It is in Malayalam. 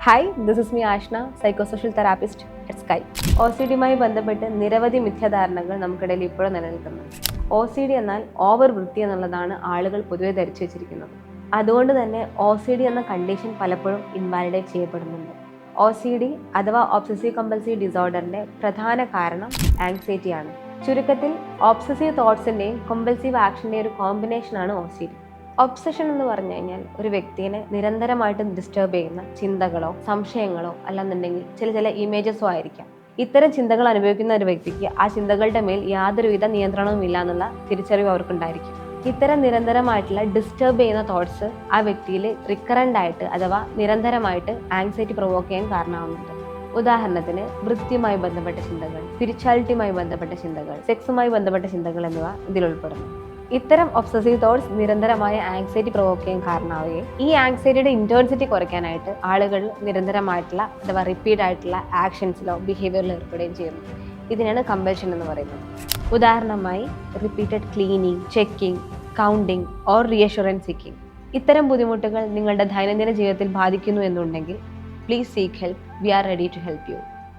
Hi, this is me Ashna, psychosocial therapist at Sky. OCD-യുമായി ബന്ധപ്പെട്ട് നിരവധി മിഥ്യാധാരണകൾ നമുക്കിടയിൽ ഇപ്പോഴും നിലനിൽക്കുന്നുണ്ട്. OCD എന്നാൽ ഓവർ വൃത്തി എന്നുള്ളതാണ് ആളുകൾ പൊതുവെ ധരിച്ചു വെച്ചിരിക്കുന്നത്. അതുകൊണ്ട് തന്നെ OCD എന്ന കണ്ടീഷൻ പലപ്പോഴും ഇൻവാലിഡേറ്റ് ചെയ്യപ്പെടുന്നുണ്ട്. OCD അഥവാ ഒബ്സസീവ് കമ്പൽസീവ് ഡിസോർഡറിന്റെ പ്രധാന കാരണം ആങ്സൈറ്റിയാണ്. ചുരുക്കത്തിൽ ഒബ്സസീവ് തോട്ട്സിന്റെയും കമ്പൽസീവ് ആക്ഷന്റെയും ഒരു കോമ്പിനേഷനാണ് OCD. ഒബ്സഷൻ എന്ന് പറഞ്ഞു കഴിഞ്ഞാൽ ഒരു വ്യക്തിനെ നിരന്തരമായിട്ട് ഡിസ്റ്റർബ് ചെയ്യുന്ന ചിന്തകളോ സംശയങ്ങളോ അല്ലെന്നുണ്ടെങ്കിൽ ചില ഇമേജസോ ആയിരിക്കാം. ഇത്തരം ചിന്തകൾ അനുഭവിക്കുന്ന ഒരു വ്യക്തിക്ക് ആ ചിന്തകളുടെ മേൽ യാതൊരുവിധ നിയന്ത്രണവും ഇല്ല എന്നുള്ള തിരിച്ചറിവ് അവർക്കുണ്ടായിരിക്കും. ഇത്തരം നിരന്തരമായിട്ടുള്ള ഡിസ്റ്റർബ് ചെയ്യുന്ന തോട്ട്സ് ആ വ്യക്തിയിൽ റിക്കറൻ്റ് ആയിട്ട് അഥവാ നിരന്തരമായിട്ട് ആങ്സൈറ്റി പ്രൊവോക്ക് ചെയ്യാൻ കാരണമാകുന്നുണ്ട്. ഉദാഹരണത്തിന് വൃത്തിയുമായി ബന്ധപ്പെട്ട ചിന്തകൾ, സ്പിരിച്വാലിറ്റിയുമായി ബന്ധപ്പെട്ട ചിന്തകൾ, സെക്സുമായി ബന്ധപ്പെട്ട ചിന്തകൾ എന്നിവ ഇതിൽ ഉൾപ്പെടുന്നു. ഇത്തരം ഒബ്സസീവ് തോട്ട്സ് നിരന്തരമായ ആങ്സൈറ്റി പ്രൊവോക്ക് ചെയ്യാൻ കാരണമാവുകയും ഈ ആങ്സൈറ്റിയുടെ ഇന്റൻസിറ്റി കുറയ്ക്കാനായിട്ട് ആളുകൾ നിരന്തരമായിട്ടുള്ള അഥവാ റിപ്പീറ്റ് ആയിട്ടുള്ള ആക്ഷൻസിലോ ബിഹേവിയറിലോ ഏർപ്പെടുകയും ചെയ്യുന്നു. ഇതിനാണ് കമ്പൽഷൻ എന്ന് പറയുന്നത്. ഉദാഹരണമായി repeated cleaning, checking, counting or reassurance seeking. ഇത്തരം ബുദ്ധിമുട്ടുകൾ നിങ്ങളുടെ ദൈനംദിന ജീവിതത്തിൽ ബാധിക്കുന്നു എന്നുണ്ടെങ്കിൽ please seek help. We are ready to help U.